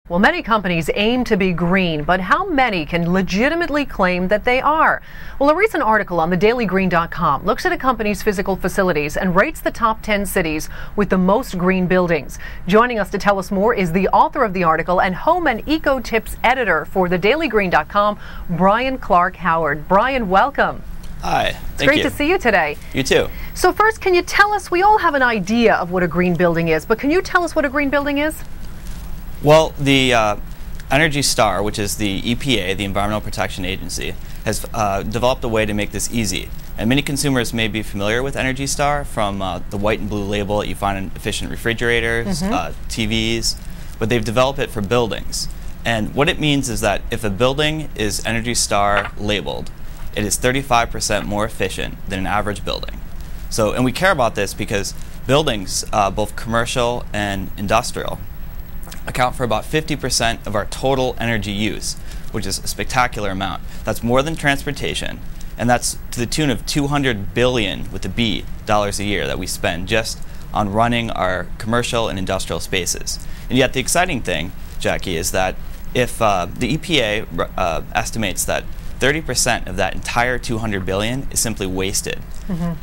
Well, many companies aim to be green, but how many can legitimately claim that they are? Well, a recent article on thedailygreen.com looks at a company's physical facilities and rates the top 10 cities with the most green buildings. Joining us to tell us more is the author of the article and home and eco tips editor for thedailygreen.com, Brian Clark Howard. Brian, welcome. Hi, thank you. It's great to see you today. You too. So first, can you tell us, we all have an idea of what a green building is, but can you tell us what a green building is? Well, the Energy Star, which is the EPA, the Environmental Protection Agency, has developed a way to make this easy. And many consumers may be familiar with Energy Star from the white and blue label that you find in efficient refrigerators, TVs, but they've developed it for buildings. And what it means is that if a building is Energy Star labeled, it is 35% more efficient than an average building. So, and we care about this because buildings, both commercial and industrial, account for about 50% of our total energy use, which is a spectacular amount. That's more than transportation, and that's to the tune of $200 billion with a B dollars a year that we spend just on running our commercial and industrial spaces. And yet the exciting thing, Jackie, is that if the EPA estimates that 30% of that entire $200 billion is simply wasted.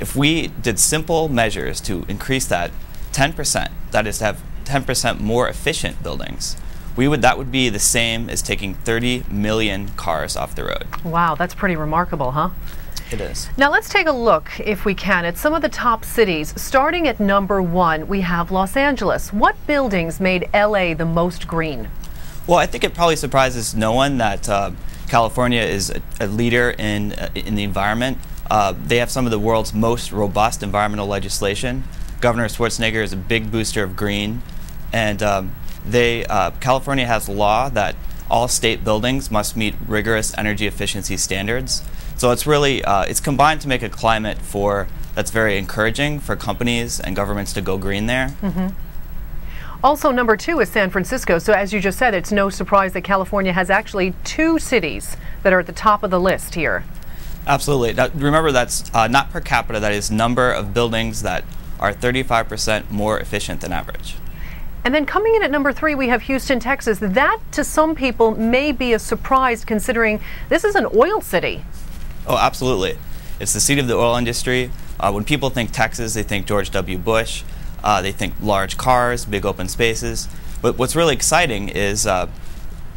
If we did simple measures to increase that 10%, that is to have 10% more efficient buildings, that would be the same as taking 30 million cars off the road. Wow, that's pretty remarkable, huh? It is. Now let's take a look, if we can, at some of the top cities. Starting at number 1, we have Los Angeles. What buildings made LA the most green? Well, I think it probably surprises no one that California is a leader in the environment. They have some of the world's most robust environmental legislation. Governor Schwarzenegger is a big booster of green, and California has a law that all state buildings must meet rigorous energy efficiency standards. So it's really it's combined to make a climate that's very encouraging for companies and governments to go green there. Also, number 2 is San Francisco. So as you just said, it's no surprise that California has actually 2 cities that are at the top of the list here. Absolutely. Now, remember, that's not per capita, that is number of buildings that are 35% more efficient than average. And then coming in at number 3, we have Houston, Texas. That, to some people, may be a surprise considering this is an oil city. Oh, absolutely. It's the seat of the oil industry. When people think Texas, they think George W. Bush. They think large cars, big open spaces. But what's really exciting is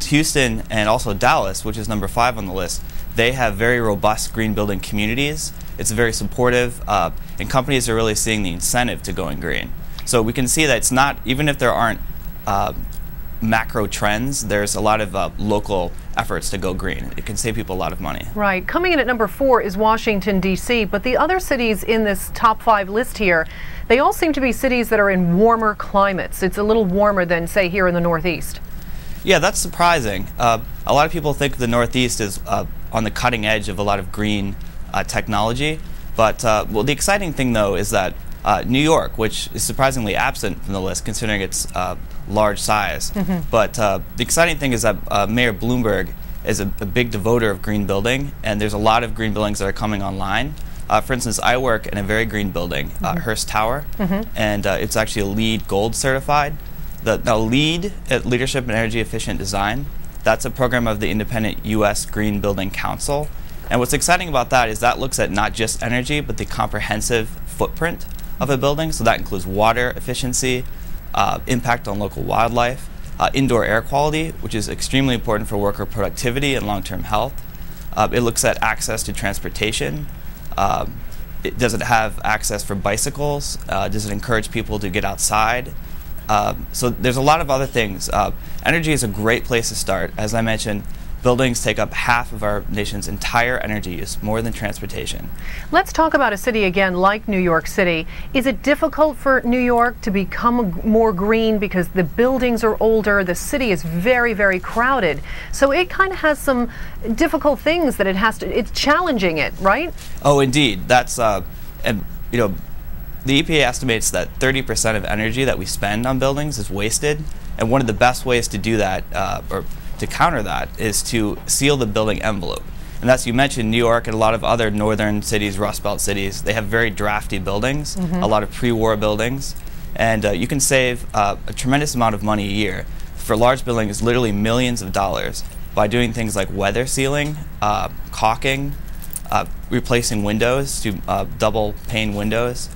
Houston and also Dallas, which is number 5 on the list, they have very robust green building communities. It's very supportive, and companies are really seeing the incentive to going green. So we can see that it's not, even if there aren't macro trends, there's a lot of local efforts to go green. It can save people a lot of money. Right. Coming in at number 4 is Washington, D.C., but the other cities in this top 5 list here, they all seem to be cities that are in warmer climates. It's a little warmer than, say, here in the Northeast. Yeah, that's surprising. A lot of people think the Northeast is on the cutting edge of a lot of green technology, but well, the exciting thing, though, is that New York, which is surprisingly absent from the list considering its large size, but the exciting thing is that Mayor Bloomberg is a big devoter of green building, and there's a lot of green buildings that are coming online. For instance, I work in a very green building, Hearst Tower, and it's actually a LEED Gold certified. Now, LEED, Leadership in Energy Efficient Design, that's a program of the independent U.S. Green Building Council. And what's exciting about that is that looks at not just energy, but the comprehensive footprint of a building. So that includes water efficiency, impact on local wildlife, indoor air quality, which is extremely important for worker productivity and long-term health. It looks at access to transportation. Does it have access for bicycles? Does it encourage people to get outside? So there's a lot of other things. Energy is a great place to start. As I mentioned, buildings take up half of our nation's entire energy use, more than transportation. Let's talk about a city again like New York City. Is it difficult for New York to become more green because the buildings are older, the city is very, very crowded? So it kind of has some difficult things that it's challenging it, right? Oh, indeed. That's, and you know, the EPA estimates that 30% of energy that we spend on buildings is wasted, and one of the best ways to do that, or to counter that, is to seal the building envelope. And as you mentioned, New York and a lot of other northern cities, Rust Belt cities, they have very drafty buildings, a lot of pre-war buildings, and you can save a tremendous amount of money a year for large buildings literally millions of dollars by doing things like weather sealing, caulking, replacing windows to double pane windows.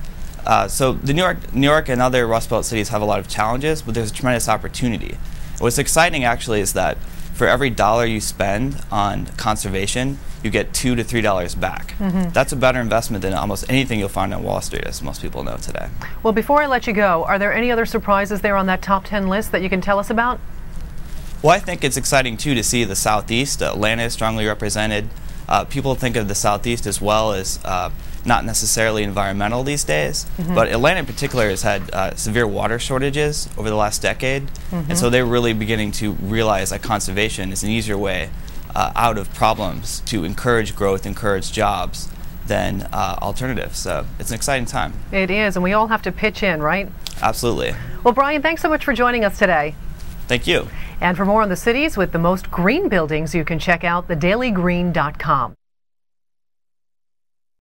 So the New York and other Rust Belt cities have a lot of challenges, but there's a tremendous opportunity. What's exciting actually is that for every dollar you spend on conservation, you get $2 to $3 back. That's a better investment than almost anything you'll find on Wall Street, as most people know today. Well, before I let you go, are there any other surprises there on that top 10 list that you can tell us about? Well, I think it's exciting too to see the Southeast. Atlanta is strongly represented. People think of the Southeast as well as not necessarily environmental these days, but Atlanta in particular has had severe water shortages over the last decade, and so they're really beginning to realize that conservation is an easier way out of problems to encourage growth, encourage jobs than alternatives. So it's an exciting time. It is, and we all have to pitch in, right? Absolutely. Well, Brian, thanks so much for joining us today. Thank you. And for more on the cities with the most green buildings, you can check out thedailygreen.com.